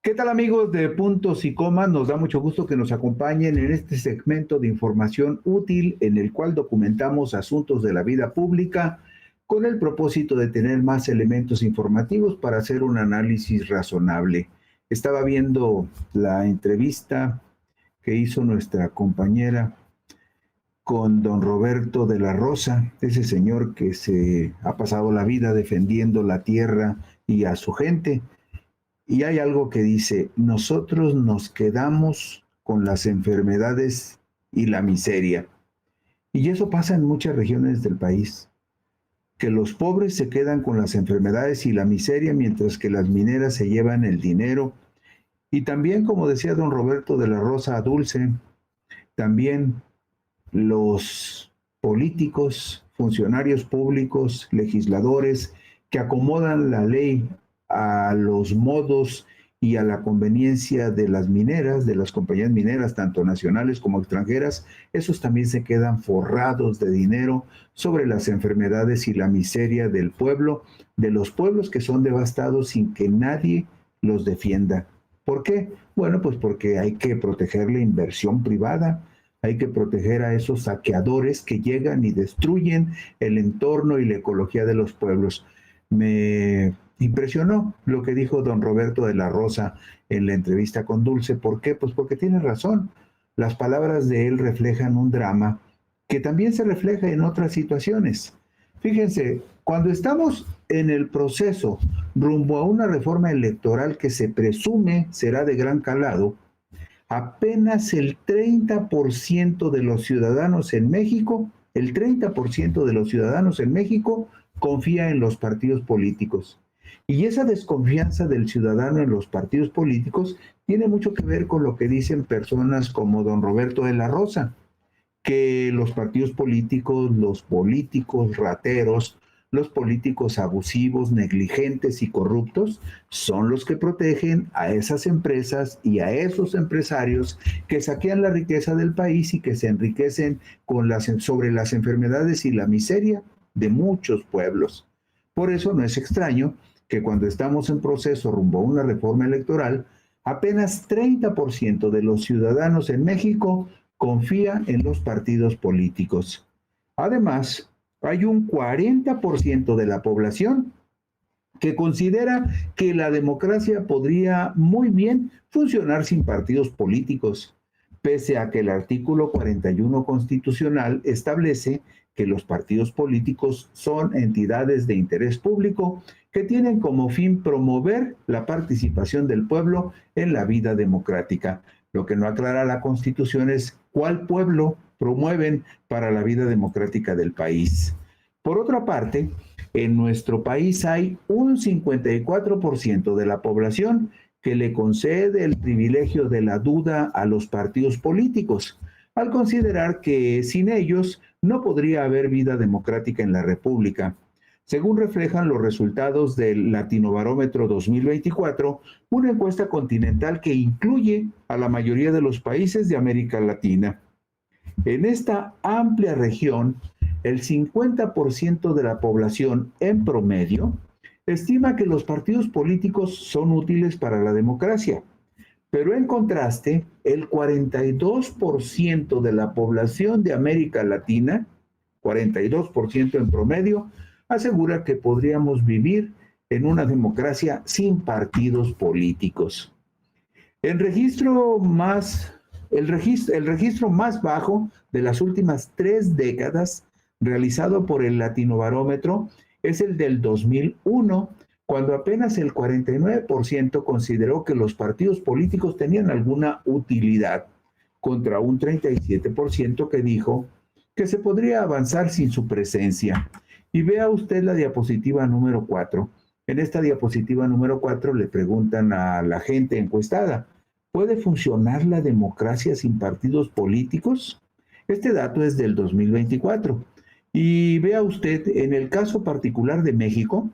¿Qué tal amigos de Puntos y Comas? Nos da mucho gusto que nos acompañen en este segmento de información útil en el cual documentamos asuntos de la vida pública con el propósito de tener más elementos informativos para hacer un análisis razonable. Estaba viendo la entrevista que hizo nuestra compañera con don Roberto de la Rosa, ese señor que se ha pasado la vida defendiendo la tierra y a su gente. Y hay algo que dice, nosotros nos quedamos con las enfermedades y la miseria. Y eso pasa en muchas regiones del país, que los pobres se quedan con las enfermedades y la miseria, mientras que las mineras se llevan el dinero. Y también, como decía don Roberto de la Rosa Dulce, también los políticos, funcionarios públicos, legisladores, que acomodan la ley a los modos y a la conveniencia de las mineras, de las compañías mineras, tanto nacionales como extranjeras, esos también se quedan forrados de dinero sobre las enfermedades y la miseria del pueblo, de los pueblos que son devastados sin que nadie los defienda. ¿Por qué? Bueno, pues porque hay que proteger la inversión privada, hay que proteger a esos saqueadores que llegan y destruyen el entorno y la ecología de los pueblos. Me impresionó lo que dijo don Roberto de la Rosa en la entrevista con Dulce. ¿Por qué? Pues porque tiene razón. Las palabras de él reflejan un drama que también se refleja en otras situaciones. Fíjense, cuando estamos en el proceso rumbo a una reforma electoral que se presume será de gran calado, apenas el 30% de los ciudadanos en México, el 30% de los ciudadanos en México confía en los partidos políticos. Y esa desconfianza del ciudadano en los partidos políticos tiene mucho que ver con lo que dicen personas como don Roberto de la Rosa, que los partidos políticos, los políticos rateros, los políticos abusivos, negligentes y corruptos son los que protegen a esas empresas y a esos empresarios que saquean la riqueza del país y que se enriquecen sobre las enfermedades y la miseria de muchos pueblos. Por eso no es extraño que cuando estamos en proceso rumbo a una reforma electoral, apenas 30% de los ciudadanos en México confía en los partidos políticos. Además, hay un 40% de la población que considera que la democracia podría muy bien funcionar sin partidos políticos, pese a que el artículo 41 constitucional establece que los partidos políticos son entidades de interés público que tienen como fin promover la participación del pueblo en la vida democrática. Lo que no aclara la Constitución es cuál pueblo promueven para la vida democrática del país. Por otra parte, en nuestro país hay un 54% de la población que le concede el privilegio de la duda a los partidos políticos, al considerar que sin ellos no podría haber vida democrática en la República. Según reflejan los resultados del Latinobarómetro 2024, una encuesta continental que incluye a la mayoría de los países de América Latina. En esta amplia región, el 50% de la población en promedio estima que los partidos políticos son útiles para la democracia, pero en contraste, el 42% de la población de América Latina, 42% en promedio, asegura que podríamos vivir en una democracia sin partidos políticos. El registro más bajo de las últimas 3 décadas, realizado por el Latinobarómetro, es el del 2001, cuando apenas el 49% consideró que los partidos políticos tenían alguna utilidad, contra un 37% que dijo que se podría avanzar sin su presencia. Y vea usted la diapositiva número 4. En esta diapositiva número 4 le preguntan a la gente encuestada, ¿puede funcionar la democracia sin partidos políticos? Este dato es del 2024. Y vea usted, en el caso particular de México,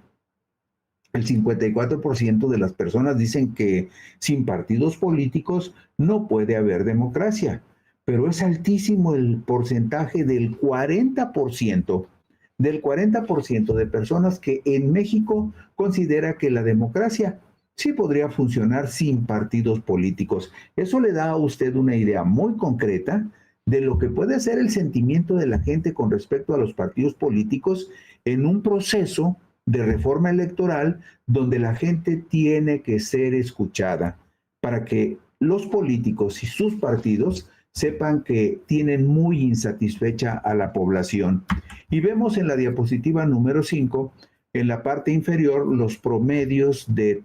el 54% de las personas dicen que sin partidos políticos no puede haber democracia, pero es altísimo el porcentaje del 40% de personas que en México considera que la democracia sí podría funcionar sin partidos políticos. Eso le da a usted una idea muy concreta de lo que puede ser el sentimiento de la gente con respecto a los partidos políticos en un proceso de reforma electoral donde la gente tiene que ser escuchada para que los políticos y sus partidos sepan que tienen muy insatisfecha a la población. Y vemos en la diapositiva número 5, en la parte inferior, los promedios de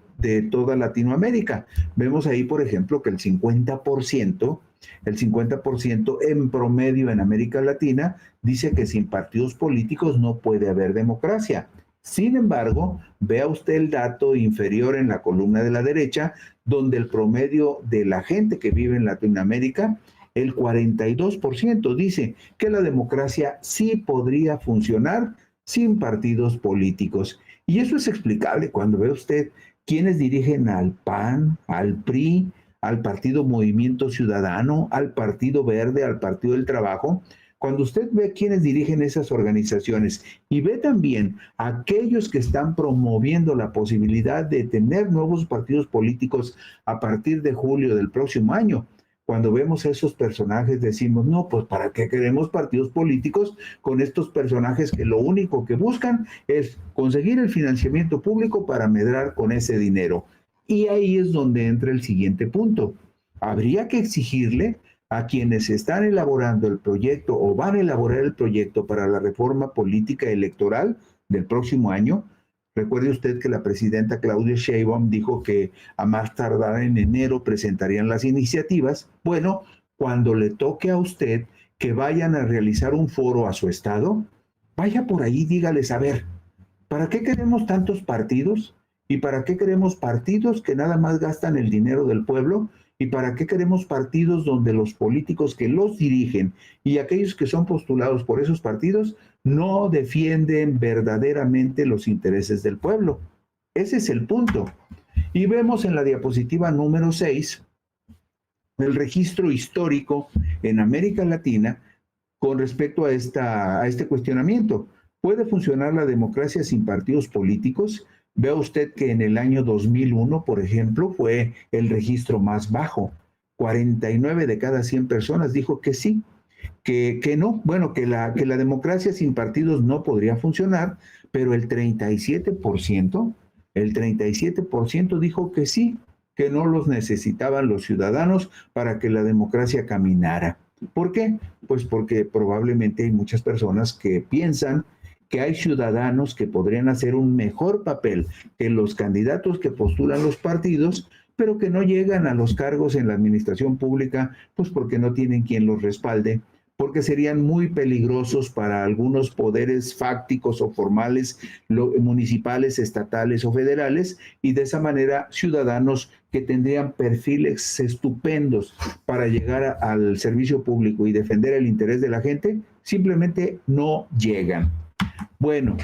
toda Latinoamérica. Vemos ahí, por ejemplo, que el 50% en promedio en América Latina dice que sin partidos políticos no puede haber democracia. Sin embargo, vea usted el dato inferior en la columna de la derecha, donde el promedio de la gente que vive en Latinoamérica, el 42% dice que la democracia sí podría funcionar sin partidos políticos. Y eso es explicable cuando ve usted quienes dirigen al PAN, al PRI, al Partido Movimiento Ciudadano, al Partido Verde, al Partido del Trabajo. Cuando usted ve quienes dirigen esas organizaciones y ve también a aquellos que están promoviendo la posibilidad de tener nuevos partidos políticos a partir de julio del próximo año, cuando vemos a esos personajes decimos, no, pues ¿para qué queremos partidos políticos con estos personajes que lo único que buscan es conseguir el financiamiento público para medrar con ese dinero? Y ahí es donde entra el siguiente punto. Habría que exigirle a quienes están elaborando el proyecto o van a elaborar el proyecto para la reforma política electoral del próximo año. Recuerde usted que la presidenta Claudia Sheinbaum dijo que a más tardar en enero presentarían las iniciativas. Bueno, cuando le toque a usted que vayan a realizar un foro a su estado, vaya por ahí, dígales, a ver, ¿para qué queremos tantos partidos? ¿Y para qué queremos partidos que nada más gastan el dinero del pueblo? ¿Y para qué queremos partidos donde los políticos que los dirigen y aquellos que son postulados por esos partidos no defienden verdaderamente los intereses del pueblo? Ese es el punto. Y vemos en la diapositiva número 6 el registro histórico en América Latina con respecto a este cuestionamiento. ¿Puede funcionar la democracia sin partidos políticos? Vea usted que en el año 2001, por ejemplo, fue el registro más bajo. 49 de cada 100 personas dijo que sí, que no, bueno, que la democracia sin partidos no podría funcionar, pero el 37% dijo que sí, que no los necesitaban los ciudadanos para que la democracia caminara. ¿Por qué? Pues porque probablemente hay muchas personas que piensan que hay ciudadanos que podrían hacer un mejor papel que los candidatos que postulan los partidos, pero que no llegan a los cargos en la administración pública, pues porque no tienen quien los respalde, porque serían muy peligrosos para algunos poderes fácticos o formales, municipales, estatales o federales, y de esa manera ciudadanos que tendrían perfiles estupendos para llegar al servicio público y defender el interés de la gente, simplemente no llegan. Bueno,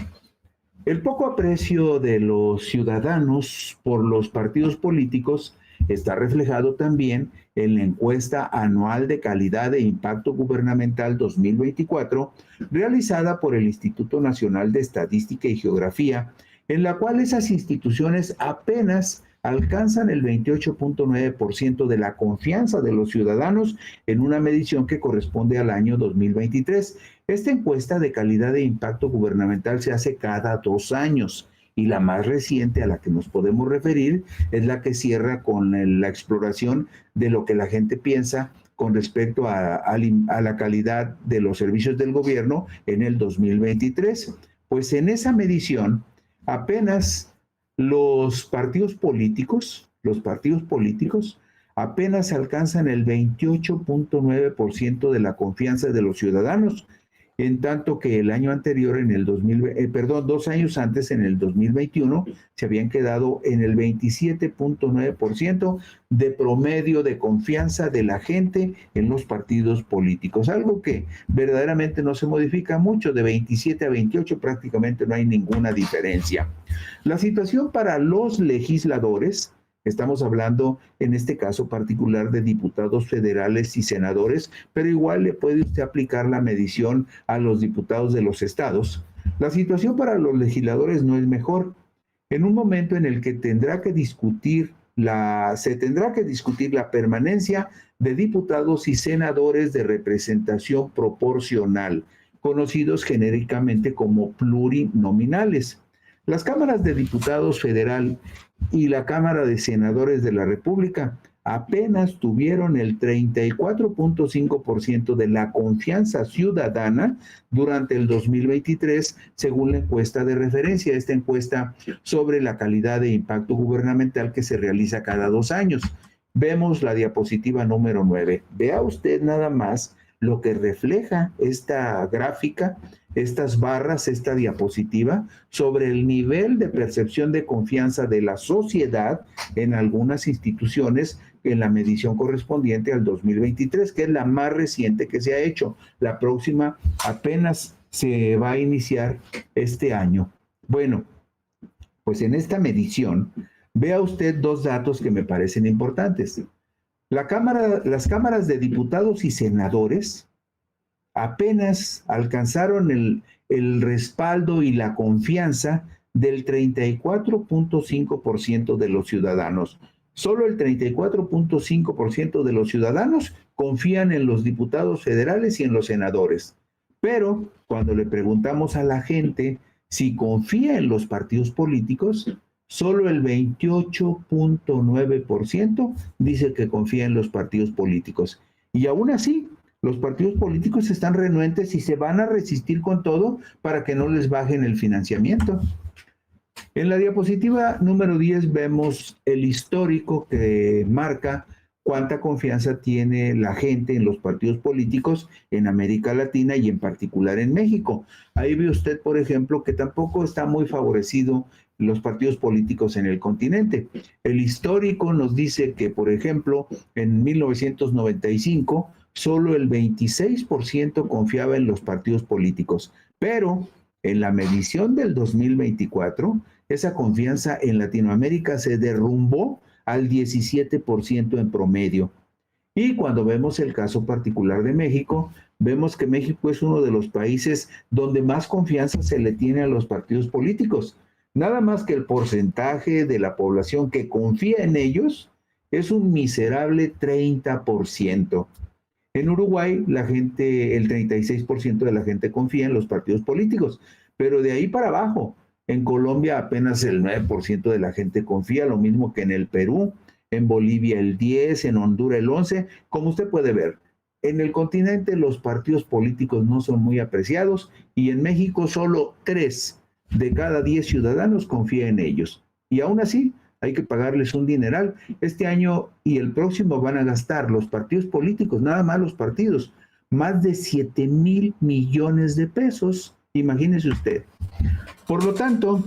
el poco aprecio de los ciudadanos por los partidos políticos está reflejado también en la encuesta anual de calidad e impacto gubernamental 2024 realizada por el Instituto Nacional de Estadística y Geografía, en la cual esas instituciones apenas alcanzan el 28.9% de la confianza de los ciudadanos en una medición que corresponde al año 2023. Esta encuesta de calidad e impacto gubernamental se hace cada 2 años y la más reciente a la que nos podemos referir es la que cierra con la exploración de lo que la gente piensa con respecto a la calidad de los servicios del gobierno en el 2023. Pues en esa medición apenas los partidos políticos apenas alcanzan el 28.9% de la confianza de los ciudadanos, en tanto que el año anterior, 2 años antes, en el 2021, se habían quedado en el 27.9% de promedio de confianza de la gente en los partidos políticos, algo que verdaderamente no se modifica mucho, de 27 a 28 prácticamente no hay ninguna diferencia. La situación para los legisladores, estamos hablando en este caso particular de diputados federales y senadores, pero igual le puede usted aplicar la medición a los diputados de los estados. La situación para los legisladores no es mejor. en un momento en el que se tendrá que discutir la permanencia de diputados y senadores de representación proporcional, conocidos genéricamente como plurinominales. Las cámaras de diputados federal y la Cámara de Senadores de la República apenas tuvieron el 34.5% de la confianza ciudadana durante el 2023, según la encuesta de referencia, esta encuesta sobre la calidad de impacto gubernamental que se realiza cada 2 años. Vemos la diapositiva número 9. Vea usted nada más lo que refleja esta gráfica, estas barras, esta diapositiva, sobre el nivel de percepción de confianza de la sociedad en algunas instituciones en la medición correspondiente al 2023, que es la más reciente que se ha hecho. La próxima apenas se va a iniciar este año. Bueno, pues en esta medición, vea usted dos datos que me parecen importantes. Las cámaras de diputados y senadores apenas alcanzaron el respaldo y la confianza del 34.5% de los ciudadanos. Solo el 34.5% de los ciudadanos confían en los diputados federales y en los senadores. Pero cuando le preguntamos a la gente si confía en los partidos políticos, solo el 28.9% dice que confía en los partidos políticos. Y aún así, los partidos políticos están renuentes y se van a resistir con todo para que no les bajen el financiamiento. En la diapositiva número 10 vemos el histórico que marca cuánta confianza tiene la gente en los partidos políticos en América Latina y en particular en México. Ahí ve usted, por ejemplo, que tampoco está muy favorecido los partidos políticos en el continente. El histórico nos dice que, por ejemplo, en 1995, solo el 26% confiaba en los partidos políticos, pero en la medición del 2024, esa confianza en Latinoamérica se derrumbó al 17% en promedio. Y cuando vemos el caso particular de México, vemos que México es uno de los países donde más confianza se le tiene a los partidos políticos. Nada más que el porcentaje de la población que confía en ellos es un miserable 30%. En Uruguay, el 36% de la gente confía en los partidos políticos, pero de ahí para abajo. En Colombia apenas el 9% de la gente confía, lo mismo que en el Perú, en Bolivia el 10%, en Honduras el 11%. Como usted puede ver, en el continente los partidos políticos no son muy apreciados y en México solo 3 de cada 10 ciudadanos confía en ellos. Y aún así hay que pagarles un dineral. Este año y el próximo van a gastar los partidos políticos, nada más los partidos, más de 7,000 millones de pesos. Imagínese usted. Por lo tanto,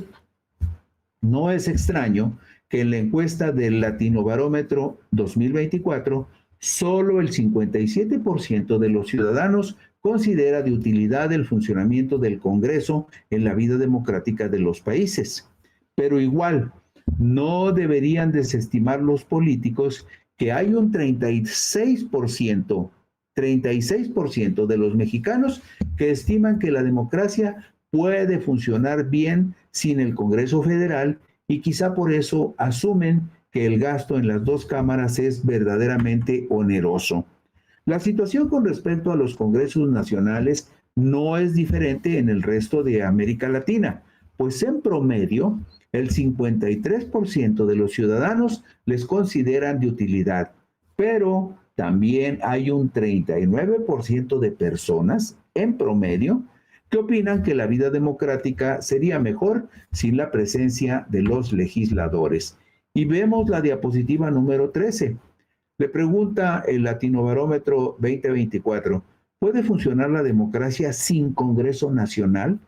no es extraño que en la encuesta del Latinobarómetro 2024, solo el 57% de los ciudadanos considera de utilidad el funcionamiento del Congreso en la vida democrática de los países. Pero igual, no deberían desestimar los políticos que hay un 36% de los mexicanos que estiman que la democracia puede funcionar bien sin el Congreso Federal y quizá por eso asumen que el gasto en las dos cámaras es verdaderamente oneroso. La situación con respecto a los congresos nacionales no es diferente en el resto de América Latina, pues en promedio el 53% de los ciudadanos les consideran de utilidad, pero también hay un 39% de personas en promedio que opinan que la vida democrática sería mejor sin la presencia de los legisladores. Y vemos la diapositiva número 13. Le pregunta el Latinobarómetro 2024, ¿puede funcionar la democracia sin Congreso Nacional?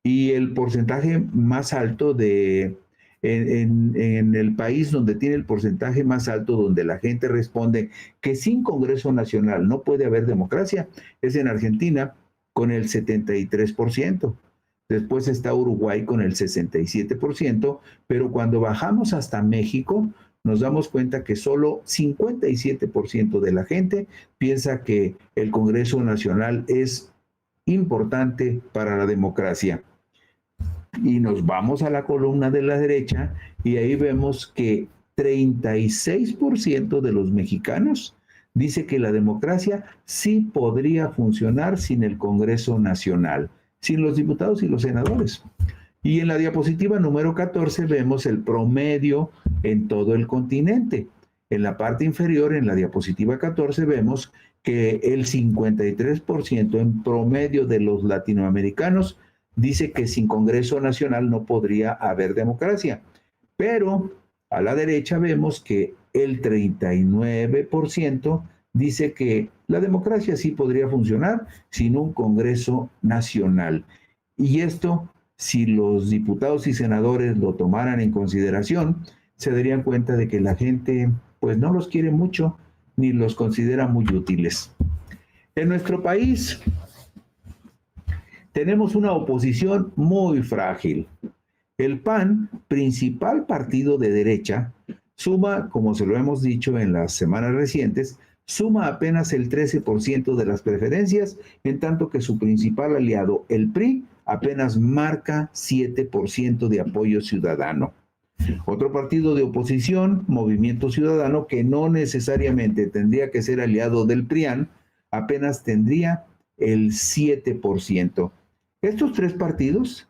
Y el porcentaje más alto en el país donde tiene el porcentaje más alto, donde la gente responde que sin Congreso Nacional no puede haber democracia, es en Argentina, con el 73%. Después está Uruguay con el 67%, pero cuando bajamos hasta México, nos damos cuenta que solo 57% de la gente piensa que el Congreso Nacional es importante para la democracia. Y nos vamos a la columna de la derecha y ahí vemos que 36% de los mexicanos dice que la democracia sí podría funcionar sin el Congreso Nacional, sin los diputados y los senadores. Y en la diapositiva número 14 vemos el promedio en todo el continente. En la parte inferior, en la diapositiva 14, vemos que el 53% en promedio de los latinoamericanos dice que sin Congreso Nacional no podría haber democracia. Pero a la derecha vemos que el 39% dice que la democracia sí podría funcionar sin un Congreso Nacional. Y esto, si los diputados y senadores lo tomaran en consideración, se darían cuenta de que la gente pues no los quiere mucho ni los considera muy útiles. En nuestro país tenemos una oposición muy frágil. El PAN, principal partido de derecha, suma, como se lo hemos dicho en las semanas recientes, suma apenas el 13% de las preferencias, en tanto que su principal aliado, el PRI, apenas marca 7% de apoyo ciudadano. Otro partido de oposición, Movimiento Ciudadano, que no necesariamente tendría que ser aliado del PRIAN, apenas tendría el 7%. Estos tres partidos,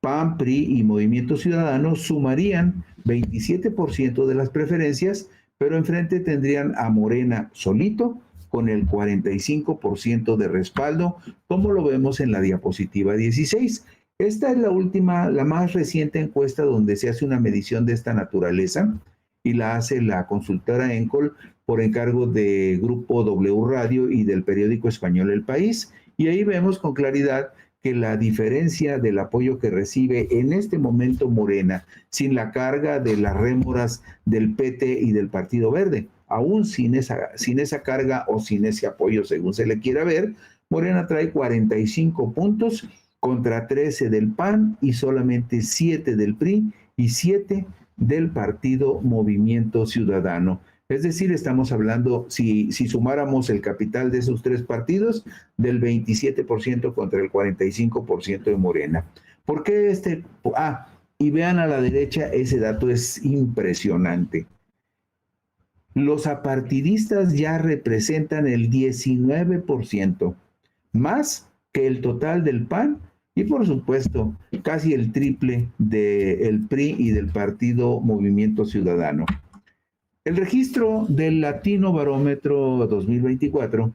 PAN, PRI y Movimiento Ciudadano, sumarían 27% de las preferencias, pero enfrente tendrían a Morena solito con el 45% de respaldo, como lo vemos en la diapositiva 16. Esta es la última, la más reciente encuesta donde se hace una medición de esta naturaleza y la hace la consultora Encol por encargo de Grupo W Radio y del periódico español El País. Y ahí vemos con claridad que la diferencia del apoyo que recibe en este momento Morena, sin la carga de las rémoras del PT y del Partido Verde, aún sin esa carga o sin ese apoyo, según se le quiera ver, Morena trae 45 puntos contra 13 del PAN y solamente 7 del PRI y 7 del partido Movimiento Ciudadano. Es decir, estamos hablando, si sumáramos el capital de esos tres partidos, del 27% contra el 45% de Morena. ¿Por qué y vean a la derecha, ese dato es impresionante. Los apartidistas ya representan el 19%, más que el total del PAN y por supuesto casi el triple del PRI y del partido Movimiento Ciudadano. El registro del Latino Barómetro 2024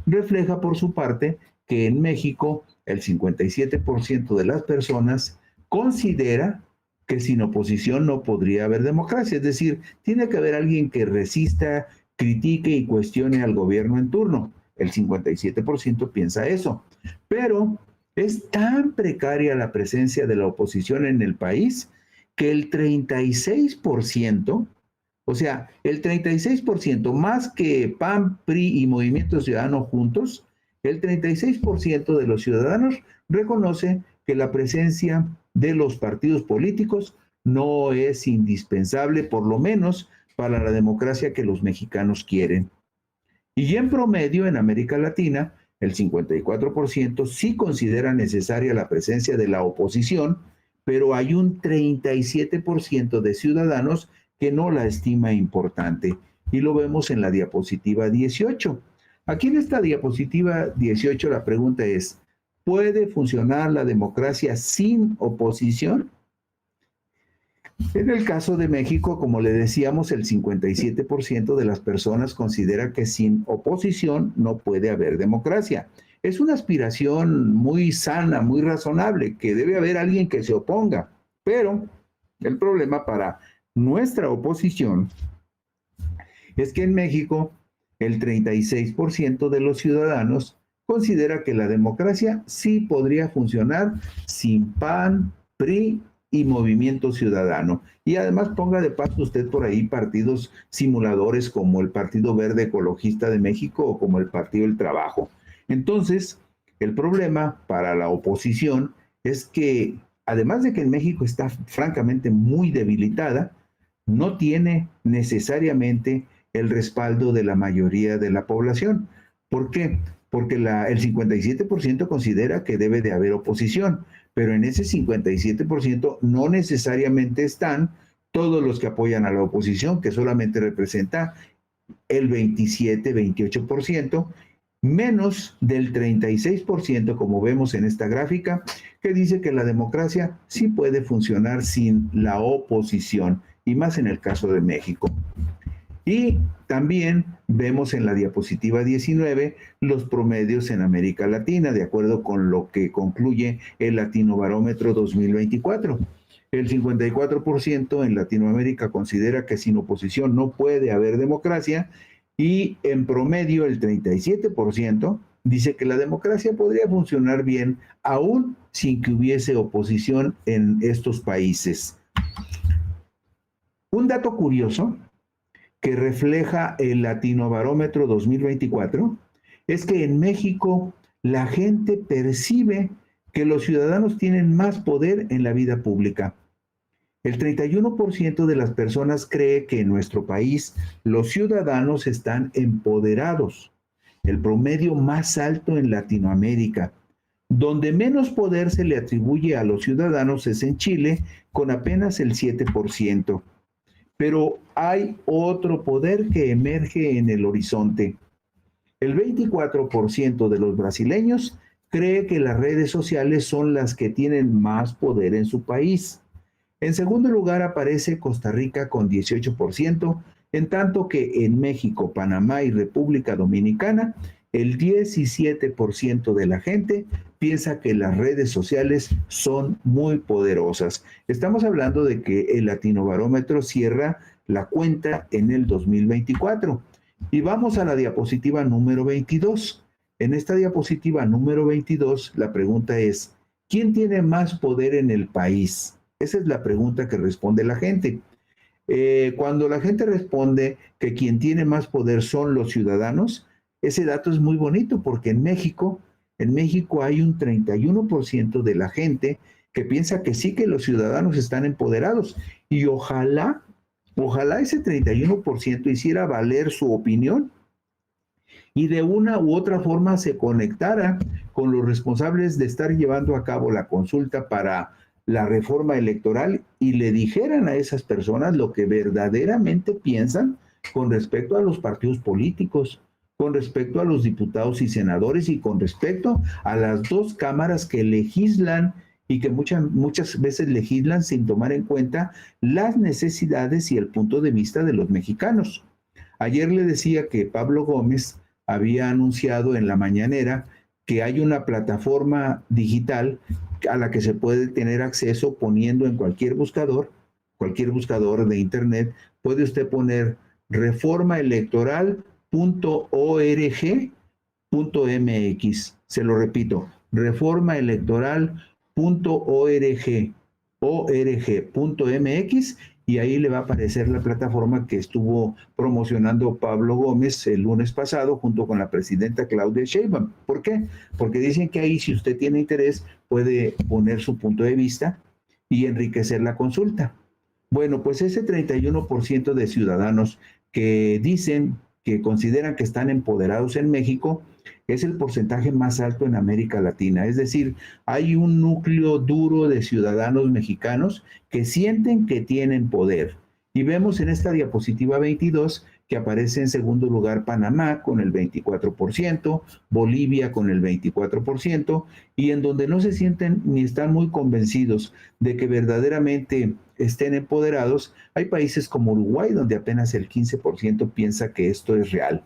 refleja por su parte que en México el 57% de las personas considera que sin oposición no podría haber democracia, es decir, tiene que haber alguien que resista, critique y cuestione al gobierno en turno. El 57% piensa eso, pero es tan precaria la presencia de la oposición en el país que el 36%, o sea, el 36% más que PAN, PRI y Movimiento Ciudadano juntos, el 36% de los ciudadanos reconoce que la presencia de los partidos políticos no es indispensable, por lo menos para la democracia que los mexicanos quieren. Y en promedio, en América Latina, el 54% sí considera necesaria la presencia de la oposición, pero hay un 37% de ciudadanos que no la estima importante. Y lo vemos en la diapositiva 18. Aquí en esta diapositiva 18 la pregunta es, ¿puede funcionar la democracia sin oposición? En el caso de México, como le decíamos, el 57% de las personas considera que sin oposición no puede haber democracia. Es una aspiración muy sana, muy razonable, que debe haber alguien que se oponga. Pero el problema para nuestra oposición es que en México el 36% de los ciudadanos considera que la democracia sí podría funcionar sin PAN, PRI y Movimiento Ciudadano. Y además ponga de paso usted por ahí partidos simuladores como el Partido Verde Ecologista de México o como el Partido del Trabajo. Entonces, el problema para la oposición es que, además de que en México está francamente muy debilitada, no tiene necesariamente el respaldo de la mayoría de la población. ¿Por qué? porque el 57% considera que debe de haber oposición, pero en ese 57% no necesariamente están todos los que apoyan a la oposición, que solamente representa el 27-28%, menos del 36%, como vemos en esta gráfica, que dice que la democracia sí puede funcionar sin la oposición, y más en el caso de México. Y también vemos en la diapositiva 19 los promedios en América Latina, de acuerdo con lo que concluye el Latinobarómetro 2024. El 54% en Latinoamérica considera que sin oposición no puede haber democracia, y en promedio el 37% dice que la democracia podría funcionar bien aún sin que hubiese oposición en estos países. Un dato curioso que refleja el Latinobarómetro 2024 es que en México la gente percibe que los ciudadanos tienen más poder en la vida pública. El 31% de las personas cree que en nuestro país los ciudadanos están empoderados, el promedio más alto en Latinoamérica. Donde menos poder se le atribuye a los ciudadanos es en Chile, con apenas el 7%. Pero hay otro poder que emerge en el horizonte. El 24% de los brasileños cree que las redes sociales son las que tienen más poder en su país. En segundo lugar aparece Costa Rica con 18%, en tanto que en México, Panamá y República Dominicana, el 17% de la gente piensa que las redes sociales son muy poderosas. Estamos hablando de que el Latinobarómetro cierra la cuenta en el 2024. Y vamos a la diapositiva número 22. En esta diapositiva número 22, la pregunta es, ¿quién tiene más poder en el país? Esa es la pregunta que responde la gente. Cuando la gente responde que quien tiene más poder son los ciudadanos, ese dato es muy bonito porque en México hay un 31% de la gente que piensa que sí, que los ciudadanos están empoderados, y ojalá ese 31% hiciera valer su opinión y de una u otra forma se conectara con los responsables de estar llevando a cabo la consulta para la reforma electoral y le dijeran a esas personas lo que verdaderamente piensan con respecto a los partidos políticos, con respecto a los diputados y senadores y con respecto a las dos cámaras que legislan y que muchas veces legislan sin tomar en cuenta las necesidades y el punto de vista de los mexicanos. Ayer le decía que Pablo Gómez había anunciado en la mañanera que hay una plataforma digital a la que se puede tener acceso poniendo en cualquier buscador de internet, puede usted poner reformaelectoral.org.mx. Se lo repito, reformaelectoral.org.mx, y ahí le va a aparecer la plataforma que estuvo promocionando Pablo Gómez el lunes pasado junto con la presidenta Claudia Sheinbaum. ¿Por qué? Porque dicen que ahí, si usted tiene interés, puede poner su punto de vista y enriquecer la consulta. Bueno, pues ese 31% de ciudadanos que dicen que consideran que están empoderados en México es el porcentaje más alto en América Latina. Es decir, hay un núcleo duro de ciudadanos mexicanos que sienten que tienen poder. Y vemos en esta diapositiva 22 que aparece en segundo lugar Panamá con el 24%, Bolivia con el 24%, y en donde no se sienten ni están muy convencidos de que verdaderamente estén empoderados, hay países como Uruguay, donde apenas el 15% piensa que esto es real.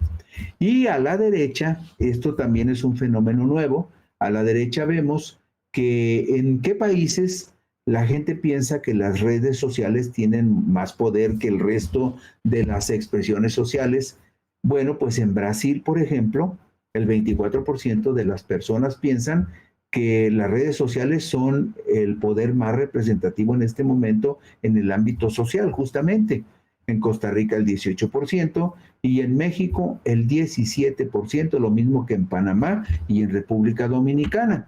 Y a la derecha, esto también es un fenómeno nuevo, a la derecha vemos que en qué países la gente piensa que las redes sociales tienen más poder que el resto de las expresiones sociales. Bueno, pues en Brasil, por ejemplo, el 24% de las personas piensan que las redes sociales son el poder más representativo en este momento en el ámbito social, justamente. En Costa Rica el 18% y en México el 17%, lo mismo que en Panamá y en República Dominicana.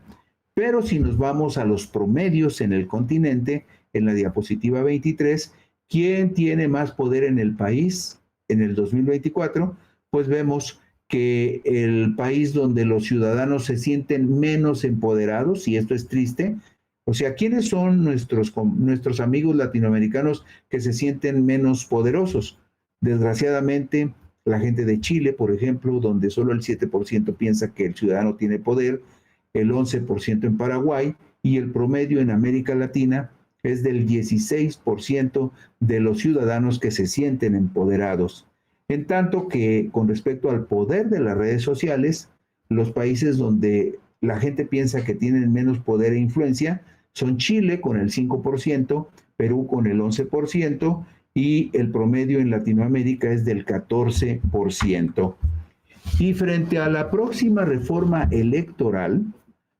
Pero si nos vamos a los promedios en el continente, en la diapositiva 23, ¿quién tiene más poder en el país en el 2024? Pues vemos que el país donde los ciudadanos se sienten menos empoderados, y esto es triste. O sea, ¿quiénes son nuestros amigos latinoamericanos que se sienten menos poderosos? Desgraciadamente, la gente de Chile, por ejemplo, donde solo el 7% piensa que el ciudadano tiene poder, el 11% en Paraguay, y el promedio en América Latina es del 16% de los ciudadanos que se sienten empoderados. En tanto que con respecto al poder de las redes sociales, los países donde la gente piensa que tienen menos poder e influencia son Chile con el 5%, Perú con el 11% y el promedio en Latinoamérica es del 14%. Y frente a la próxima reforma electoral,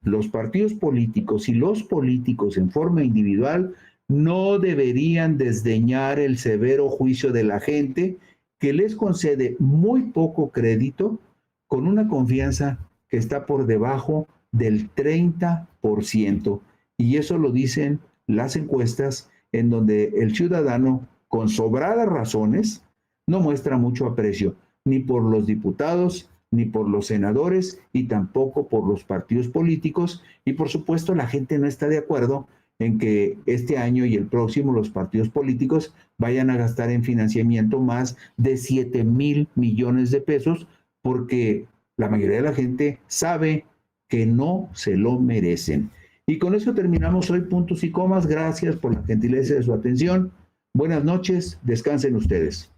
los partidos políticos y los políticos en forma individual no deberían desdeñar el severo juicio de la gente que les concede muy poco crédito con una confianza que está por debajo del 30%. Y eso lo dicen las encuestas en donde el ciudadano, con sobradas razones, no muestra mucho aprecio ni por los diputados, ni por los senadores y tampoco por los partidos políticos. Y por supuesto la gente no está de acuerdo en que este año y el próximo los partidos políticos vayan a gastar en financiamiento más de 7,000 millones de pesos, porque la mayoría de la gente sabe que no se lo merecen. Y con eso terminamos hoy Puntos y Comas. Gracias por la gentileza de su atención. Buenas noches, descansen ustedes.